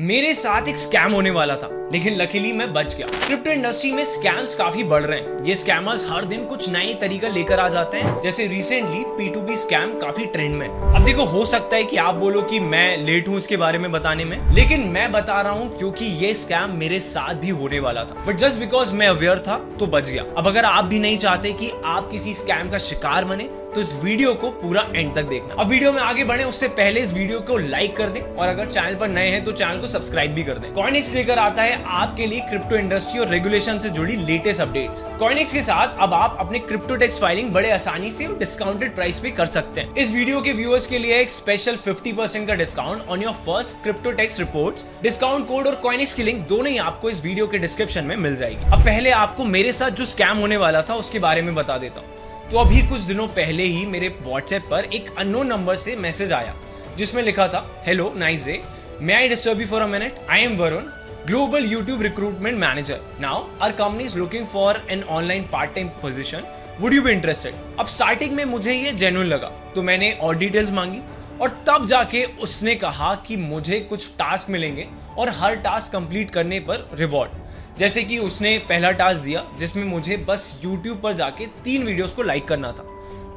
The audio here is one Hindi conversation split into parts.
मेरे साथ एक स्कैम होने वाला था, लेकिन लकीली मैं बच गया। क्रिप्टो इंडस्ट्री में स्कैम्स काफी बढ़ रहे हैं। ये स्कैमर्स हर दिन कुछ नए तरीका लेकर आ जाते हैं। जैसे रिसेंटली P2P स्कैम काफी ट्रेंड में। अब देखो, हो सकता है कि आप बोलो कि मैं लेट हूं इसके बारे में बताने में, लेकिन मैं बता रहा हूं क्योंकि ये स्कैम मेरे साथ भी होने वाला था, बट जस्ट बिकॉज मैं अवेयर था तो बच गया। अब अगर आप भी नहीं चाहते कि आप किसी स्कैम का शिकार बने तो इस वीडियो को पूरा एंड तक देखना। अब वीडियो में आगे बढ़े उससे पहले इस वीडियो को लाइक कर दें और अगर चैनल पर नए हैं तो चैनल को सब्सक्राइब भी कर दें। कॉइनिक्स लेकर आता है आपके लिए क्रिप्टो इंडस्ट्री और रेगुलेशन से जुड़ी लेटेस्ट अपडेट्स। कॉइनिक्स के साथ अब आप अपने क्रिप्टो टैक्स फाइलिंग बड़े आसानी से और डिस्काउंटेड प्राइस पे कर सकते हैं। इस वीडियो के व्यूअर्स के लिए एक स्पेशल 50% का discount on your first crypto tax reports. Discount code और कॉइनिक्स की लिंक दोनों ही आपको इस वीडियो के डिस्क्रिप्शन में मिल जाएगी। अब पहले आपको मेरे साथ जो स्कैम होने वाला था उसके बारे में बता देता हूँ। तो अभी कुछ दिनों पहले ही मेरे व्हाट्सएप पर एक अननोन नंबर से मैसेज आया जिसमें लिखा था, hello nice day, may I disturb you for a minute, I am Varun, global YouTube recruitment manager. Now our company is looking for an online part time position, would you be interested. अब स्टार्टिंग में मुझे ये जेन्युइन लगा तो मैंने और डिटेल्स मांगी और तब जाके उसने कहा कि मुझे कुछ टास्क मिलेंगे और हर टास्क कंप्लीट करने पर रिवॉर्ड। जैसे कि उसने पहला टास्क दिया जिसमें मुझे बस YouTube पर जाके 3 वीडियोस को लाइक करना था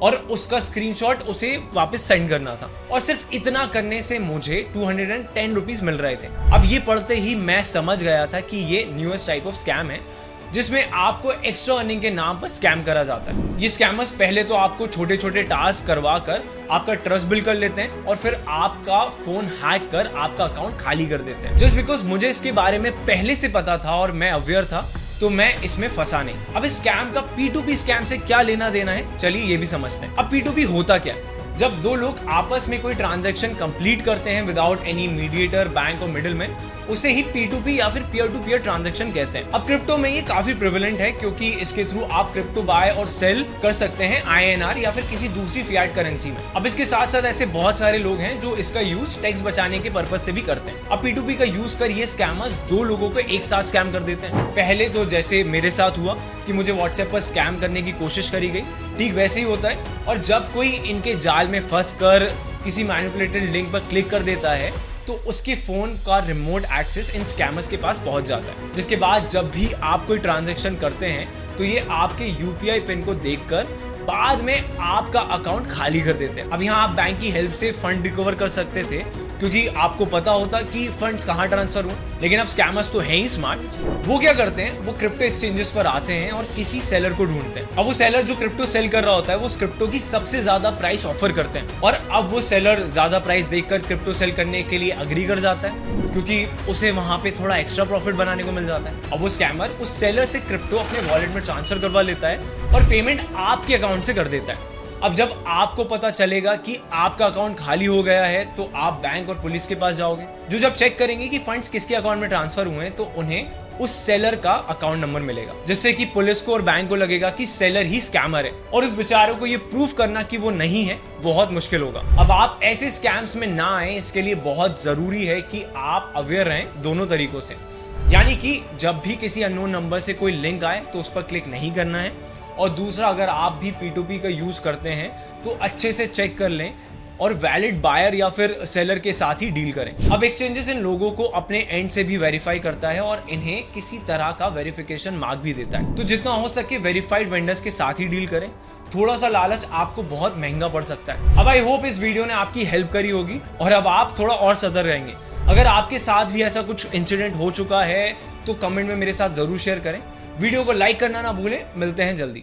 और उसका स्क्रीनशॉट उसे वापस सेंड करना था, और सिर्फ इतना करने से मुझे 210 रुपीज मिल रहे थे। अब ये पढ़ते ही मैं समझ गया था कि ये न्यूएस्ट टाइप ऑफ स्कैम है जिसमें आपको एक्स्ट्रा अर्निंग के नाम पर स्कैम करा जाता है। ये स्कैमर्स पहले तो आपको छोटे छोटे टास्क करवा कर आपका ट्रस्ट बिल्ड कर लेते हैं और फिर आपका फोन हैक कर आपका अकाउंट खाली कर देते हैं। जस्ट बिकॉज मुझे इसके बारे में पहले से पता था और मैं अवेयर था तो मैं इसमें फंसा नहीं। अब इस स्कैम का P2P स्कैम से क्या लेना देना है, चलिए ये भी समझते हैं। अब P2P होता क्या है? जब दो लोग आपस में कोई ट्रांजैक्शन कंप्लीट करते हैं विदाउट एनी मीडिएटर, बैंक और मिडिलमैन, उसे ही P2P या फिर पीयर टू पीयर ट्रांजैक्शन कहते हैं। अब क्रिप्टो में ये काफी प्रिवेलेंट है क्योंकि इसके थ्रू आप क्रिप्टो बाय और सेल कर सकते हैं INR या फिर किसी दूसरी फिएट करेंसी में। अब इसके साथ साथ ऐसे बहुत सारे लोग हैं जो इसका यूज टैक्स बचाने के पर्पज से भी करते हैं। अब P2P का यूज कर ये स्कैमर्स 2 लोगों को एक साथ स्कैम कर देते हैं। पहले तो जैसे मेरे साथ हुआ कि मुझे व्हाट्सएप पर स्कैम करने की कोशिश करी गई, ठीक वैसे ही होता है। और जब कोई इनके जाल में फंस कर किसी मैनिपुलेटेड लिंक पर क्लिक कर देता है तो उसके फोन का रिमोट एक्सेस इन स्कैमर्स के पास पहुंच जाता है, जिसके बाद जब भी आप कोई ट्रांजैक्शन करते हैं तो ये आपके UPI पिन को देखकर बाद में आपका अकाउंट खाली कर देते हैं। अब यहाँ आप बैंक की हेल्प से फंड रिकवर कर सकते थे क्योंकि आपको पता होता कि फंड्स कहाँ ट्रांसफर हुए, लेकिन अब स्कैमर्स तो हैं ही स्मार्ट। वो क्या करते हैं, वो क्रिप्टो एक्सचेंजेस पर आते हैं और किसी सेलर को ढूंढते हैं। अब वो सेलर जो क्रिप्टो सेल कर रहा होता है वो उस क्रिप्टो की सबसे ज्यादा प्राइस ऑफर करते हैं और अब वो सेलर ज्यादा प्राइस देखकर क्रिप्टो सेल करने के लिए अग्री कर जाता है क्योंकि उसे वहां पे थोड़ा एक्स्ट्रा प्रॉफिट बनाने को मिल जाता है। अब वो स्कैमर उस सेलर से क्रिप्टो अपने वॉलेट में ट्रांसफर करवा लेता है और पेमेंट आपके अकाउंट से कर देता है। अब जब आपको पता चलेगा कि आपका अकाउंट खाली हो गया है तो आप बैंक और पुलिस के पास जाओगे, जो जब चेक करेंगे कि फंड्स किसके अकाउंट में ट्रांसफर हुए हैं तो उन्हें उस सेलर का अकाउंट नंबर मिलेगा, जिससे कि पुलिस को और बैंक को लगेगा कि सेलर ही स्कैमर है और उस बेचारों को ये प्रूफ करना कि वो नहीं है बहुत मुश्किल होगा। अब आप ऐसे स्कैम्स में ना आए इसके लिए बहुत जरूरी है कि आप अवेयर रहें दोनों तरीकों से। यानी कि जब भी किसी अननोन नंबर से कोई लिंक आए तो उस पर क्लिक नहीं करना है, और दूसरा अगर आप भी P2P का यूज करते हैं तो अच्छे से चेक कर लें और वैलिड बायर या फिर सेलर के साथ ही डील करें। अब एक्सचेंजेस इन लोगों को अपने एंड से भी वेरीफाई करता है और इन्हें किसी तरह का वेरिफिकेशन मार्क भी देता है, तो जितना हो सके वेरीफाइड वेंडर्स के साथ ही डील करें। थोड़ा सा लालच आपको बहुत महंगा पड़ सकता है। अब आई होप इस वीडियो ने आपकी हेल्प करी होगी और अब आप थोड़ा और सतर्क रहेंगे। अगर आपके साथ भी ऐसा कुछ इंसिडेंट हो चुका है तो कमेंट में मेरे साथ जरूर शेयर करें। वीडियो को लाइक करना ना भूलें। मिलते हैं जल्दी।